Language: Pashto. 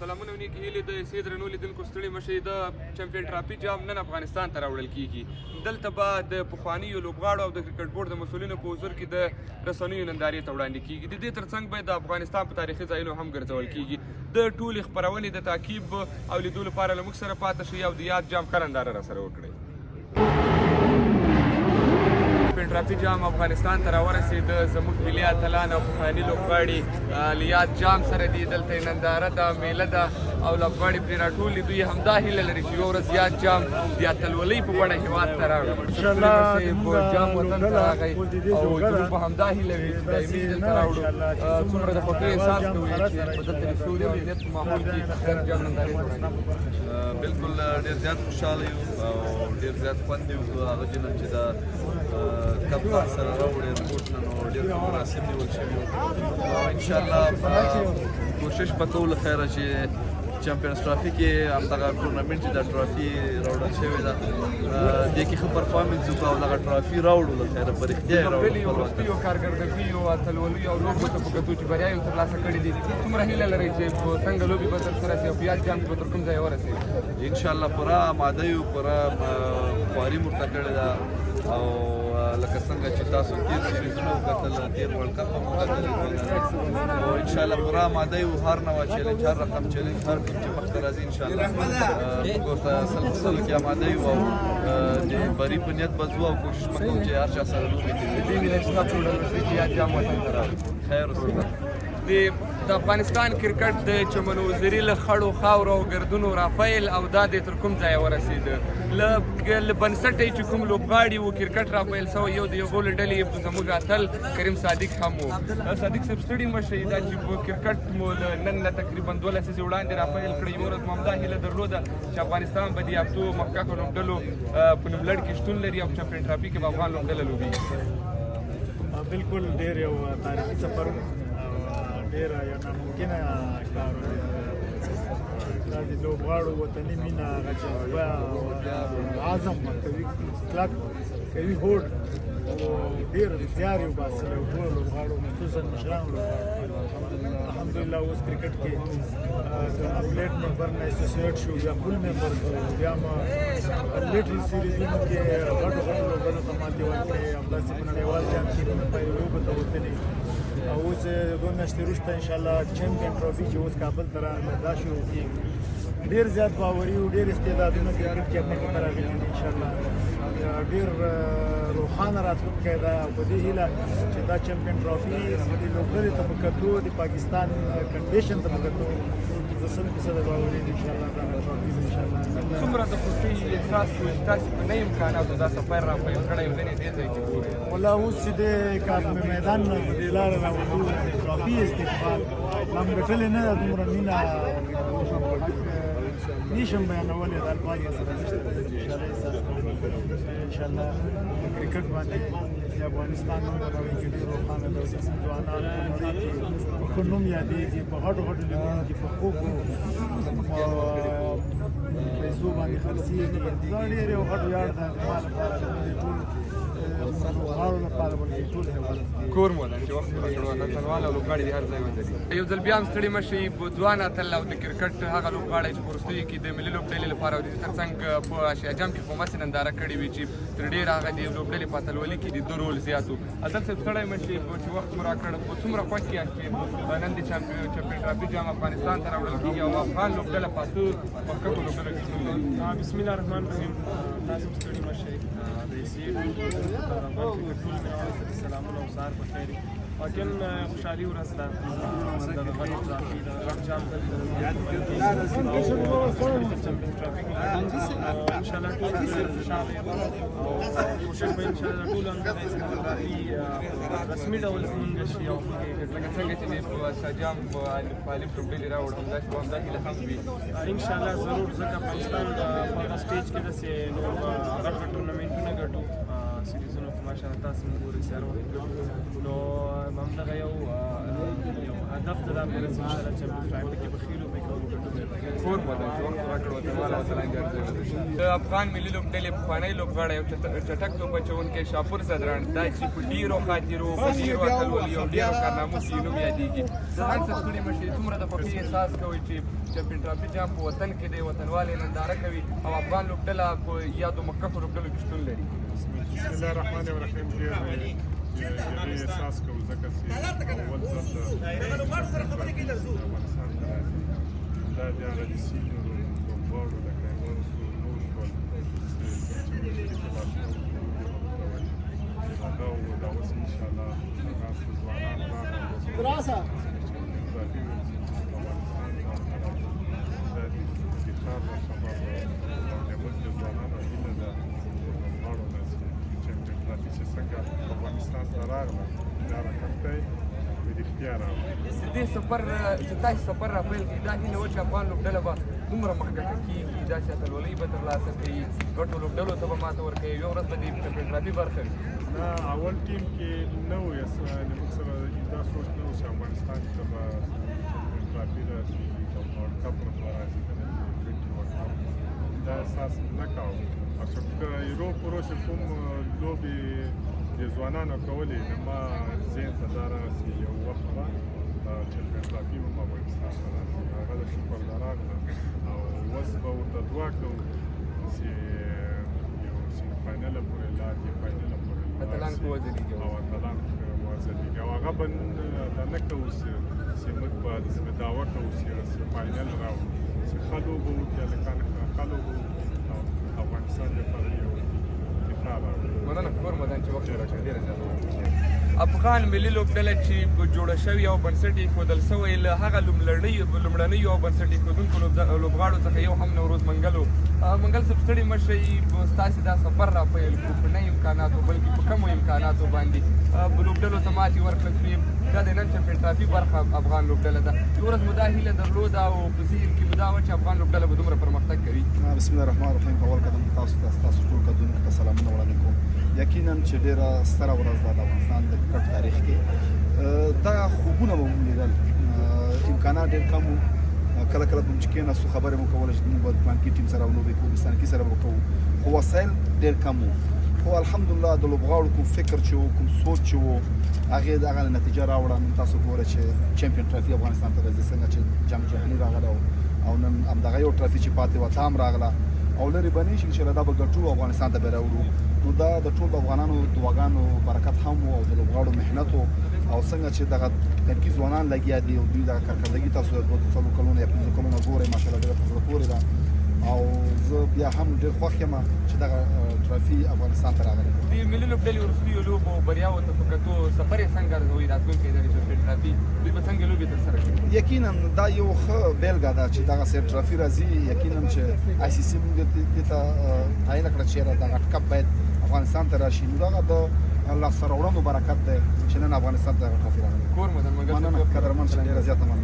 سلامونه ونیک هیلې د سید رنو لیدونکو ستړي مشي د چمپیون ټرافي جام نن افغانستان ته راوړل کیږي. دلته به د پخوانیو لوبغاړو او د کرکټ بورډ د مسؤلینو په حضور کې د رسنیو نندارې ته وړاندې کیږي. د دې ترڅنګ به د افغانستان په تاریخي ځایونو هم ګرځول کیږي. د ټولې خپرونې د تعقیب او لیدو لپاره له موږ سره پاتې شئ او د یاد جام ښه ننداره راسره وکړئ. ټرافي جام افغانستان ته راورسېد. زموږ ملي اتلان او پخواني لوبغاړي له یاد جام سره دي. دلته یې ننداره ده، میله ده او لوبغاړي پرې راټول دي. دوی همدا هیله لري چې یوه ورځ یاد جام د اتلولۍ په بڼه هېواد ته راوړي. جام وطن ته راغی او زموږ به همدا هیله وي چې دایمي دلته راوړو. څومره د خوښۍ احساس کوئ چې په دلته د سولې او امنیت په ماحول کې یاد جام نندارې وړاندې بالکل ډېر زیات خوشحاله یو او ډېر زیات خوند یو هغه جنم چې دا کپ سره راوړی سپورټ نن ډېر مناسب نیول شوي او انشاءالله کوشش به کوو له خیره چې چمپیونز ټرافي کې همدغه ټورنمنټ چې دا ټرافي راوړل شوې ده دې کې ښه پرفارمنس وکړو او دغه ټرافي راوړو له خیره په رښتیا یې راوړو. وروستیو کارګردګیو اتلولیو او لوبو ته په کتو چې بریا یې ترلاسه کړې دي، څومره هیله لرئ چې په څنګه لوبې به ترسره شي او په یاد جام کې به تر کوم ځای ورسېږي؟ انشاءالله پوره آماده یو، پوره خواري مو ورته کړې ده او لکه څنګه چې تاسو تیر سیریزونه وکتل، تیر ورلډ کپ هم وکتل او انشاءالله پوره آماده یو. هر نوع چیلنج، هر رقم چیلنج، هر کوم چې مخته راځي انشاءالله موږ ورته سل کې آماده یو او د بري په نیت به ځو او کوشش به کوو چې هر چا سره لوبې د دې مینه چې تاسو وړاندې چې یاد جام وطن ته راوړي. خیر اوسه. د افغانستان کرکټ د چمن وزیري له خړو خاورو او ګردونو رافایل او دا د تر کوم ځای ورسېد. له بنسټ چې کوم لوبغاړي و کرکټ رافایل سوی یو د یو ګول ډلې زموږ اتل کریم صادق هم و. صادق صاحب ستړي مشئ دا چې په کرکټ مو نن له تقریبا 12 لسیزې وړاندې رافایل کړی. یوه ورځ مو همدا هیله درلوده چې افغانستان به د یافتو مخکښو لوبډلو په نوملړ کې شتون لري او چمپیون ټرافي کې به افغان لوبډله لوبېږي. بالکل ډېر یو تاریخي سفر ډېر یو ناممکنه کار و. دا د لوبغاړو وطني مینه، هغه جذبه او عزم کوي، کلک کوي هوډ او ډېر زیار یو باسي له ټولو لوبغاړو، خصوصا مشرانو لوبغاړو. الحمدلله اوس کرکټ کې د اپلیټ ممبر نه اسوسییټ شو، بیا فل ممبر شو، بیا لیټل سیریزونو کې غټو غټو لوبغاړو ته ماتې ورکړې، همداسې په نړیوال جام کې په پای لوبو ته وتلې او اوس دوه میاشتې وروسته انشاءالله چمپیون ټرافي چې اوس کابل ته راغله دا شروع کېږي. ډېر زیات باوري او ډېر استعدادونه کرکټ کې مخې ته راغلي دي. انشاءالله ډېر روښانه راتلونکی ده او په دې هیله چې دا چمپیون ټرافي د لوبډلې ته په کتو د پاکستان کنډیشن ته په کتو زه 100% باوري یم انشاءالله دا ټرافي به انشاءالله څومره د خوښۍ احساس کوئ چې تاسې په نه امکاناتو دا سفر رافایل کړی او نن یې دې ځای کې ګورئ؟ والله اوس چې د کارت میدان نه په دې لاره راوتو د ټرافي استقبال ما هم ګټلې نه ده دومره مینه نشم بیانولی، د الفاظ سره نشته. انشاءالله احساس کوم انشاءالله کرکټ باندې د افغانستان نوم به نړۍ کې ډېر روښانه ده. ځوانان په نړۍ کې په ښه نوم یادېږي، په غټو غټو لیګونو کې په خوږو پیسو باندې خرڅېږي. دا ډېر یو غټ ویاړ ده زما لپاره، د ټول لوبغاړو لپاره بلکې ټول هېواد کور مو ده چې وخت مو راکړو اتلوال او لوبغاړي د هر ځای ودرېږي. یو ځل بیا هم ستړي مشئ. په ځوان اتل او د کرکټ هغه لوبغاړی چې په وروستیو کې د ملي لوبډلې لپاره او د دې ترڅنګ په اشیا جام کې خو مسې ننداره کړې وي چې تر ډېره هغه د لوبډلې په اتلولي کې د ده رول زیات و. اتل صاحب ستړی مشئ چې وخت مو راکړ، په څومره خوښ یاست چې نن د چمپیون ټرافي جام افغانستان ته راوړل کېږي او افغان لوبډله په اتو مخکښو لوبډلو کې شتون لري؟ بسم الله الرحمن الرحیم. تاسو ستړي مشئ. د ټول مینوالو ته سلامونه او سهار په خیر. واقعا خوشحالي ورځ ده. دغه غټ ټرافي، دغه غټ جام ته انشاءالله ټول خوشحاله یم او کوشش به انشاءالله ټول ټرافي رسمي ډول زمونږ شي او لکه څنګه چې په اشیا جام په الف لوبډلې راوړل همداسې به همدا هیله هم وي انشاءالله ضرور. ځکه افغانستان په هغه سټیج کې داسې نور غټ غټ ټورنمنټونه ګټو، سیریزونه په ماشاءالله تاسو هم ګورئ چې هر وخت ګټو. نو همدغه یو هدف ده دا مې رسي انشاءالله چمپیون ټرافي کې به ښې لوبې کوو. کور بدل چې وخت راکړ وطنوال او سلام ګرځوي د افغان ملي لوبډلې پخوانی لوبغاړی او چټک توپ اچوونکی شاپور زدران دا چې په ډېرو خاطرو په ډېرو اتلولیو او ډېرو کارنامو کې نوم یادېږي د ځان څخه ستړي مشي څومره د خوښۍ احساس کوئ چې چمپیون ټرافي جام په وطن کې دی وطنوال یې ننداره کوي او افغان لوبډله په یادو مخکښو لوبډلو کې شتون لري بسم الله الرحمن الرحیم ډېر احساس کوو ځکه چې اول ځل د افغانستان ته راځي دا د هغه د سیمو لوبغاړو لکه ایمان شو نور شول هغه و دا اوس انشاءالله هغه ځوانان راغلل افغانستان ته راغله دا راکټی په رښتیا راغله د دې سفر چې تاسو سفر راپیل کړي دا هیله وه چې افغان لوبډله به دومره مخکښه کېږي داسې اتلولۍ به ترلاسه کوي ګټو لوبډلو ته به ماته ورکوي یوه ورځ به د چمپیون ټرافي برخه وي نه اول ټیم کې نه و موږ سره دا سوچ نه و چې افغانستان ته به چمپیون ټرافي راشي او ورلډ کپ لپاره راځي دا احساس نه کوو چې یورو پروسه کوم لوبې د ځوانانو کولې نو ما ذهن ته دا راسي یو وخت به چمپیون ټرافي هم افغانستان ته راشي هغه د شکر دا راغله او اوس به ورته دعا کوو چې یو سیمي فاینل پورې لاړ شي فاینل پورې اتلان په وځلېږي او اتلان وځلېږي او هغه به دا نه کوو چې موږ به داسې دعوه کوو چې فاینل راوړو چې ښه لوبه وکړي هلکان ښه لوبه وکړي او افغانستان لپاره یو دفاع راوړي مننه کور مدان چې وخت راکړ ډېره زیاته افغان ملي لوبډله چې جوړه شوې او بنسټ یې ایښودل سوی له هغه لومړنیو او بنسټ ایښودونکو لوبغاړو څخه یو هم نوروز منګل و منګل صاحب ستړي مه شئ ستاسې دا سفر راپیل کړو په نه امکاناتو بلکې په کمو امکاناتو باندې لوبډلو ته ماتې ورکړل شوې دا د نن چمپیون ټرافي برخه افغان لوبډله ده یوه ورځ مو دا هیله درلوده او په ذهن کې مو دا وه چې افغان لوبډله به دومره پرمختګ کوي بسم الله الرحمن الرحیم په اول قدم تاسو ته ستاسو ټول کدونکو ته سلامونه وړاندې کوم یقینا چې ډېره ستره ورځ ده د افغانستان د کرکټ تاریخ کې دا خوبونه به مو لیدل امکانات ډېر کم وو کله کله به موږ کېناستو خبرې مو کوله چې موږ به فلانکي ټیم سره لوبې کوو بستانکي سره به کوو خو وسایل ډېر کم وو خو الحمدلله د لوبغاړو کوم فکر چې وو کوم سوچ چې وو هغې د هغه نتیجه راوړه نن تاسو ګوره چې چمپیون ټرافي افغانستان ته راځي څنګه چې جام جهاني راغله او نن همدغه یو ټرافي چې پاتې وه دا هم راغله او لرې به نه شي انشاءالله دا به ګټو افغانستان ته به راوړو نو دا د ټول افغانانو دعاګانو برکت هم و او د لوبغاړو محنت و او څنګه چې دغه ترکي ځوانان لګیا دي او دوی دغه کارکردګي تاسو د 2 کلونو یا 5 کلونو ګورئ ماشاءالله ډېره په زړه پورې ده او زه بیا هم ډېر خوښ یم چې دغه ټرافي افغانستان ته راغلی د ملي لوبډلې وروستیو لوبو بریاوو ته په کتو سفر یې څنګه ارزوي راتلونکی د چمپیون ټرافي دوی به څنګه لوبې ترسره کوي یقینا دا یو ښه بیلګه ده چې دغه ټرافي راځي یقینا چې آی سی سی موږ دې ته تعین کړه چې دغه کپ باید افغانستان ته راشي نو دغه د لاسته راوړنو برکت دی چې نن افغانستان ته دغه ټرافي راغلی کور مدن مننه قدرمن ډېره زیاته مننه